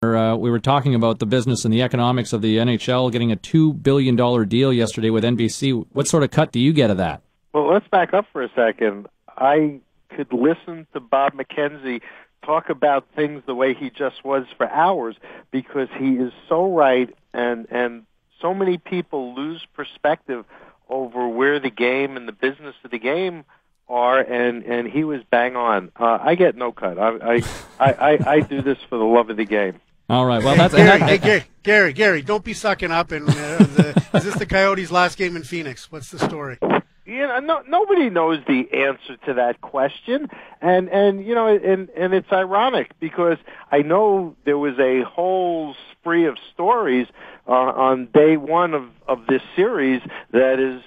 We were talking about the business and the economics of the NHL getting a $2 billion deal yesterday with NBC. What sort of cut do you get of that? Well, let's back up for a second. I could listen to Bob McKenzie talk about things the way he just was for hours, because he is so right, and so many people lose perspective over where the game and the business of the game are, and he was bang on. I get no cut. I do this for the love of the game. All right. Well, Gary, don't be sucking up. And is this the Coyotes' last game in Phoenix? What's the story? Nobody knows the answer to that question, and it's ironic because I know there was a whole spree of stories on day one of this series that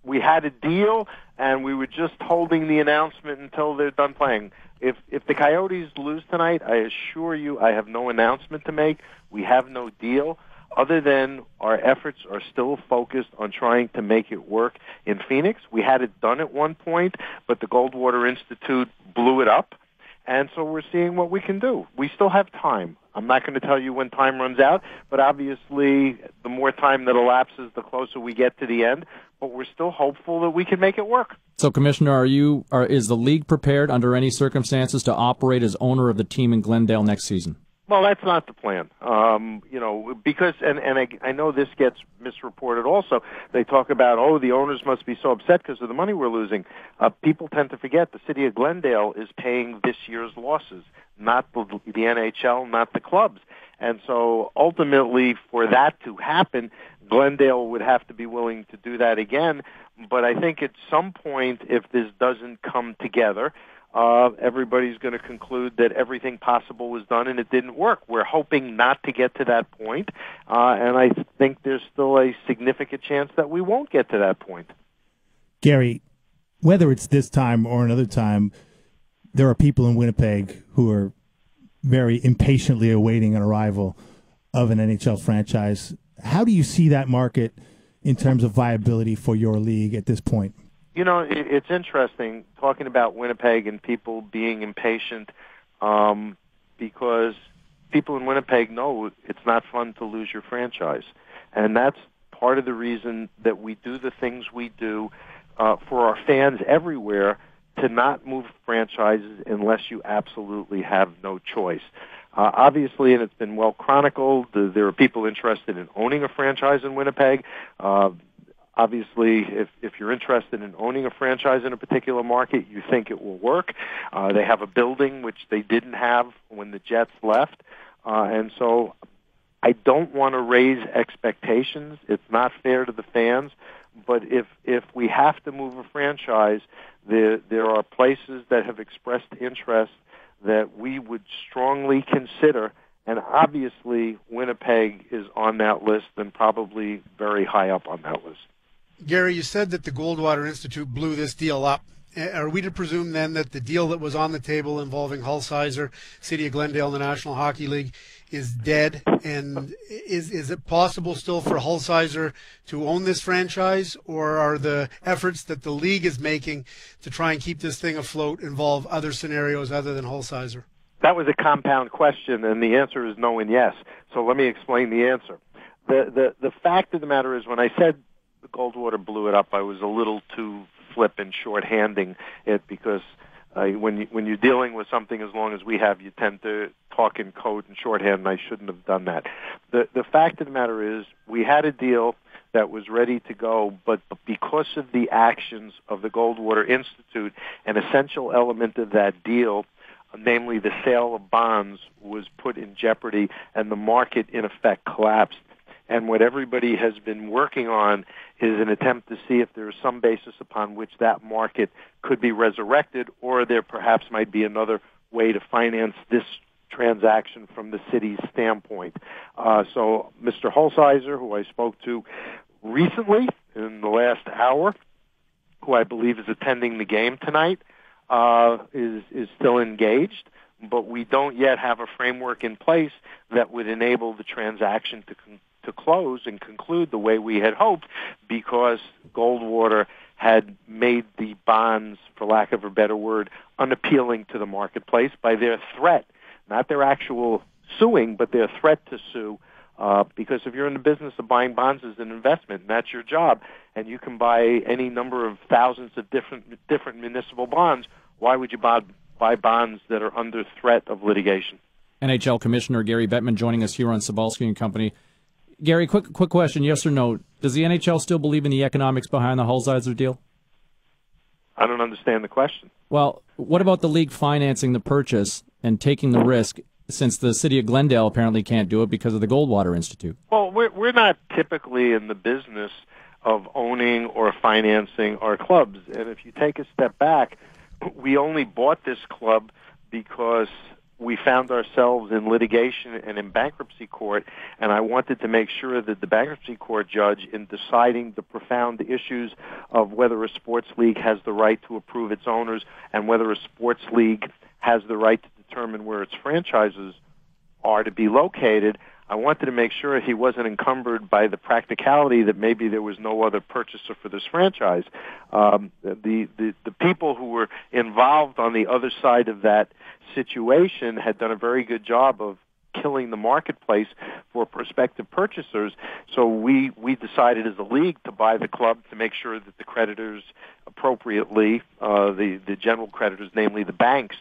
we had a deal and we were just holding the announcement until they're done playing. If the Coyotes lose tonight, I assure you I have no announcement to make. We have no deal, other than our efforts are still focused on trying to make it work in Phoenix. We had it done at one point, but the Goldwater Institute blew it up, and so we're seeing what we can do. We still have time. I'm not going to tell you when time runs out, but obviously the more time that elapses, the closer we get to the end. But we're still hopeful that we can make it work. So, Commissioner, is the league prepared under any circumstances to operate as owner of the team in Glendale next season? Well, that's not the plan. Because I know this gets misreported also. They talk about, the owners must be so upset because of the money we're losing. People tend to forget the city of Glendale is paying this year's losses, not the NHL, not the clubs. And so ultimately, for that to happen, Glendale would have to be willing to do that again. But I think at some point, if this doesn't come together, everybody's going to conclude that everything possible was done and it didn't work. We're hoping not to get to that point, and I think there's still a significant chance that we won't get to that point. Gary, whether it's this time or another time, there are people in Winnipeg who are very impatiently awaiting an arrival of an NHL franchise. How do you see that market in terms of viability for your league at this point? It's interesting talking about Winnipeg and people being impatient because people in Winnipeg know it's not fun to lose your franchise. And that's part of the reason that we do the things we do for our fans everywhere, to not move franchises unless you absolutely have no choice. Obviously, and it's been well chronicled, there are people interested in owning a franchise in Winnipeg. Obviously, if you're interested in owning a franchise in a particular market, you think it will work. They have a building which they didn't have when the Jets left. And so I don't want to raise expectations. It's not fair to the fans. But if we have to move a franchise, there are places that have expressed interest that we would strongly consider. And obviously, Winnipeg is on that list and probably very high up on that list. Gary, you said that the Goldwater Institute blew this deal up. Are we to presume then that the deal that was on the table involving Hulsizer, City of Glendale, and the National Hockey League is dead? And is it possible still for Hulsizer to own this franchise, or are the efforts that the league is making to try and keep this thing afloat involve other scenarios other than Hulsizer? That was a compound question, and the answer is no and yes. So let me explain the answer. The fact of the matter is, when I said the Goldwater blew it up, I was a little too flippant, short-handing it, because when you're dealing with something as long as we have, you tend to talk in code and shorthand, and I shouldn't have done that. The fact of the matter is, we had a deal that was ready to go, but because of the actions of the Goldwater Institute, an essential element of that deal, namely the sale of bonds, was put in jeopardy, and the market, in effect, collapsed. And what everybody has been working on is an attempt to see if there is some basis upon which that market could be resurrected, or there perhaps might be another way to finance this transaction from the city's standpoint. So Mr. Hulsizer, who I spoke to recently in the last hour, who I believe is attending the game tonight, is still engaged, but we don't yet have a framework in place that would enable the transaction to close and conclude the way we had hoped, because Goldwater had made the bonds, for lack of a better word, unappealing to the marketplace by their threat, not their actual suing, but their threat to sue. Because if you're in the business of buying bonds as an investment, and that's your job, and you can buy any number of thousands of different municipal bonds, why would you buy bonds that are under threat of litigation? NHL Commissioner Gary Bettman joining us here on Cybulski and Company. Gary, quick question, yes or no? Does the NHL still believe in the economics behind the Hulsizer deal? I don't understand the question. Well, what about the league financing the purchase and taking the risk, since the city of Glendale apparently can't do it because of the Goldwater Institute? Well, we're not typically in the business of owning or financing our clubs. And if you take a step back, we only bought this club because we found ourselves in litigation and in bankruptcy court, and I wanted to make sure that the bankruptcy court judge, in deciding the profound issues of whether a sports league has the right to approve its owners and whether a sports league has the right to determine where its franchises are to be located, I wanted to make sure he wasn't encumbered by the practicality that maybe there was no other purchaser for this franchise. The people who were involved on the other side of that situation had done a very good job of killing the marketplace for prospective purchasers. So we decided as a league to buy the club to make sure that the creditors appropriately, the general creditors, namely the banks,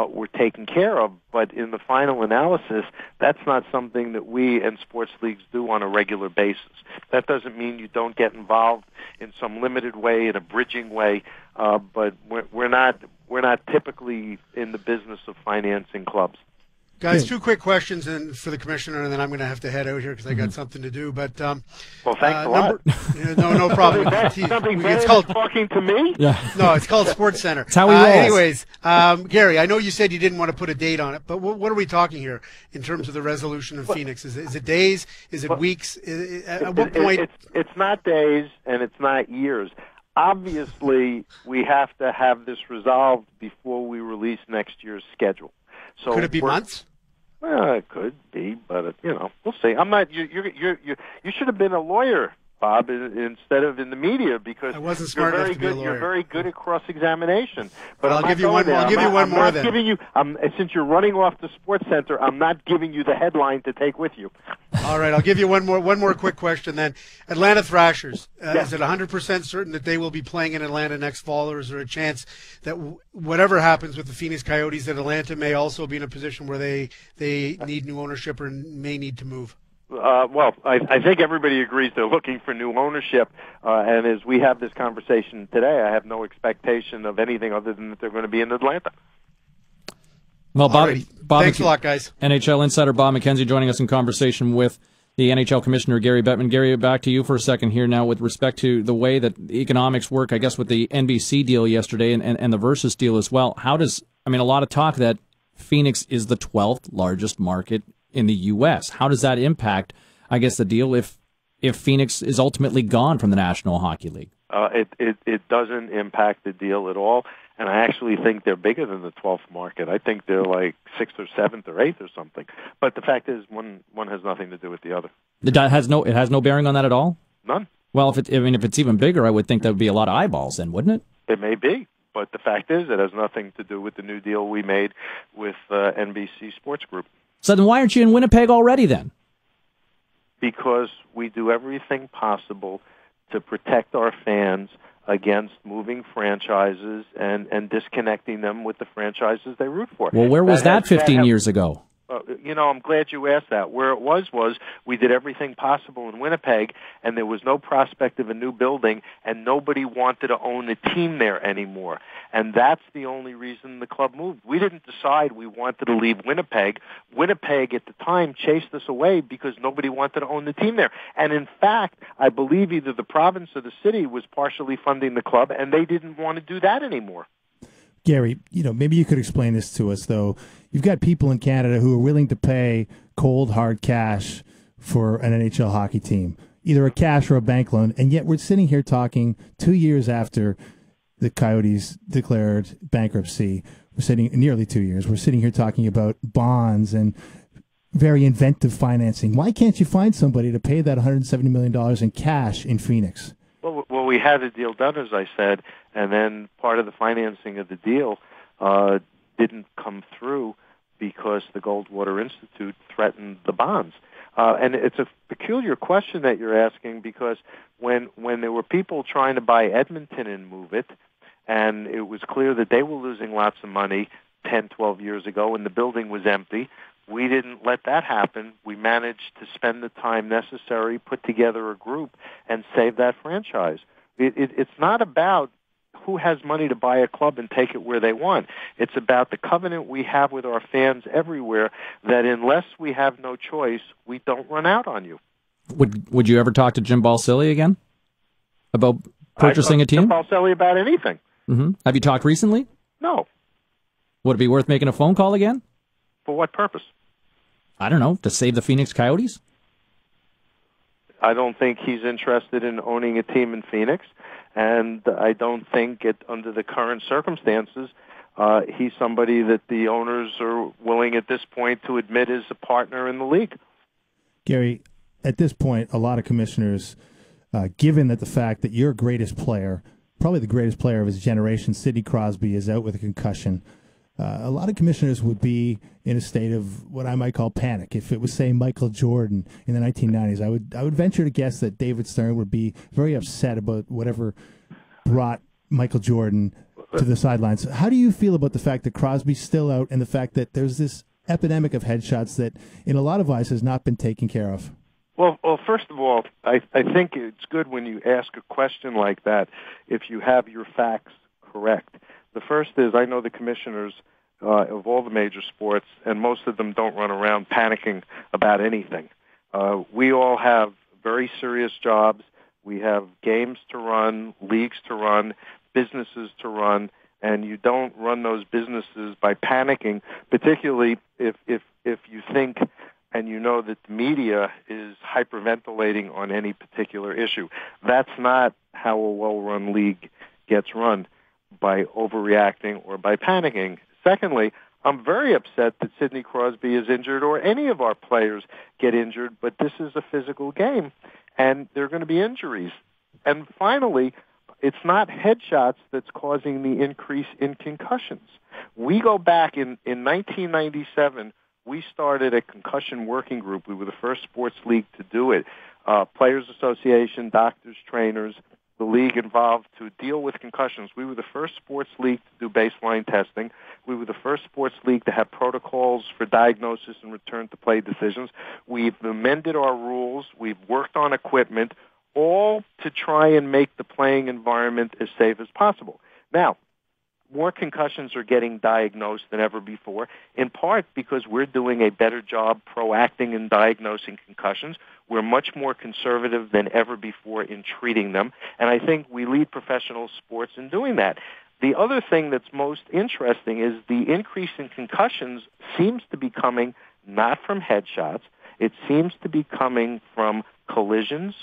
were taken care of. But in the final analysis, that's not something that we and sports leagues do on a regular basis. That doesn't mean you don't get involved in some limited way, in a bridging way, but we're not typically in the business of financing clubs. Guys, two quick questions for the commissioner, and then I'm going to have to head out here because I got something to do. But well, thanks a lot. No problem. Something better than talking to me? Yeah. No, it's called Sports Center. That's how we roll. Anyways, Gary, I know you said you didn't want to put a date on it, but what are we talking here in terms of the resolution in Phoenix? Is it days? Is it weeks? At what point? It's not days, and it's not years. Obviously, we have to have this resolved before we release next year's schedule. So could it be months? Well, it could be, but we'll see. I'm not. You should have been a lawyer, Bob, instead of in the media, because I wasn't smart enough to be a lawyer. You're very good at cross-examination. But I'll give you one. I'll give you one more. Then, giving you. Since you're running off the Sports Center, I'm not giving you the headline to take with you. All right, I'll give you one more quick question then. Atlanta Thrashers. Is it 100% certain that they will be playing in Atlanta next fall, or is there a chance that whatever happens with the Phoenix Coyotes, that Atlanta may also be in a position where they need new ownership or may need to move? Well, I think everybody agrees they're looking for new ownership, and as we have this conversation today, I have no expectation of anything other than that they're going to be in Atlanta. Well, Bob, thanks a lot, guys. NHL insider Bob McKenzie joining us in conversation with the NHL Commissioner Gary Bettman. Gary, back to you for a second here now with respect to the way that the economics work, I guess, with the NBC deal yesterday and the Versus deal as well. A lot of talk that Phoenix is the 12th largest market in the U.S. How does that impact, I guess, the deal if Phoenix is ultimately gone from the National Hockey League? It doesn't impact the deal at all, and I actually think they're bigger than the 12th market. I think they're like 6th or 7th or 8th or something. But the fact is, one has nothing to do with the other. It has no bearing on that at all? None. Well, if it's even bigger, I would think that would be a lot of eyeballs then, wouldn't it? It may be. But the fact is, it has nothing to do with the new deal we made with NBC Sports Group. So then why aren't you in Winnipeg already then? Because we do everything possible to protect our fans against moving franchises and disconnecting them with the franchises they root for. Well, where was that 15 years ago? I'm glad you asked that. Where it was we did everything possible in Winnipeg, and there was no prospect of a new building, and nobody wanted to own a team there anymore. And that's the only reason the club moved. We didn't decide we wanted to leave Winnipeg. Winnipeg at the time chased us away because nobody wanted to own the team there. And in fact, I believe either the province or the city was partially funding the club, and they didn't want to do that anymore. Gary, maybe you could explain this to us, though. You've got people in Canada who are willing to pay cold, hard cash for an NHL hockey team, either a cash or a bank loan, and yet we're sitting here talking 2 years after the Coyotes declared bankruptcy. We're sitting nearly 2 years. We're sitting here talking about bonds and very inventive financing. Why can't you find somebody to pay that $170 million in cash in Phoenix? Well, we had a deal done, as I said, and then part of the financing of the deal didn't come through because the Goldwater Institute threatened the bonds. And it's a peculiar question that you're asking, because when there were people trying to buy Edmonton and move it, and it was clear that they were losing lots of money 10, 12 years ago, and the building was empty, we didn't let that happen. We managed to spend the time necessary, put together a group, and save that franchise. It's not about who has money to buy a club and take it where they want. It's about the covenant we have with our fans everywhere, that unless we have no choice, we don't run out on you. Would you ever talk to Jim Balsillie again about purchasing a team? Jim Balsillie about anything. Mm-hmm. Have you talked recently? No. Would it be worth making a phone call again? For what purpose? I don't know, to save the Phoenix Coyotes? I don't think he's interested in owning a team in Phoenix, and I don't think under the current circumstances, he's somebody that the owners are willing at this point to admit is a partner in the league. Gary, at this point, a lot of commissioners, given that the fact that your greatest player, probably the greatest player of his generation, Sidney Crosby, is out with a concussion, a lot of commissioners would be in a state of what I might call panic. If it was, say, Michael Jordan in the 1990s, I would venture to guess that David Stern would be very upset about whatever brought Michael Jordan to the sidelines. How do you feel about the fact that Crosby's still out, and the fact that there's this epidemic of headshots that in a lot of eyes has not been taken care of? Well, first of all, I think it's good when you ask a question like that if you have your facts correct. The first is, I know the commissioners of all the major sports, and most of them don't run around panicking about anything. We all have very serious jobs. We have games to run, leagues to run, businesses to run, and you don't run those businesses by panicking, particularly if you think and you know that the media is hyperventilating on any particular issue. That's not how a well-run league gets run, by overreacting or by panicking. Secondly, I'm very upset that Sidney Crosby is injured, or any of our players get injured, but this is a physical game, and there are going to be injuries. And finally, it's not headshots that's causing the increase in concussions. We go back in 1997, we started a concussion working group. We were the first sports league to do it. Players Association, doctors, trainers, the league involved to deal with concussions. We were the first sports league to do baseline testing. We were the first sports league to have protocols for diagnosis and return to play decisions. We've amended our rules. We've worked on equipment, all to try and make the playing environment as safe as possible. Now, more concussions are getting diagnosed than ever before, in part because we're doing a better job proacting and diagnosing concussions. We're much more conservative than ever before in treating them, and I think we lead professional sports in doing that. The other thing that's most interesting is the increase in concussions seems to be coming not from headshots. It seems to be coming from collisions,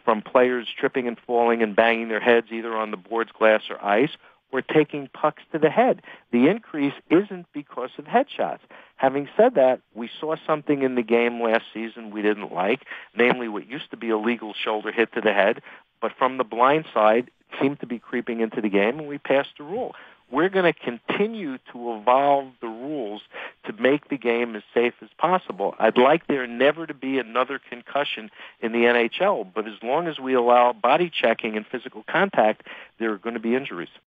from players tripping and falling and banging their heads either on the boards, glass, or ice, or taking pucks to the head. The increase isn't because of headshots. Having said that, we saw something in the game last season we didn't like, namely what used to be a legal shoulder hit to the head, but from the blind side, it seemed to be creeping into the game, and we passed a rule. We're going to continue to evolve the rules to make the game as safe as possible. I'd like there never to be another concussion in the NHL, but as long as we allow body checking and physical contact, there are going to be injuries.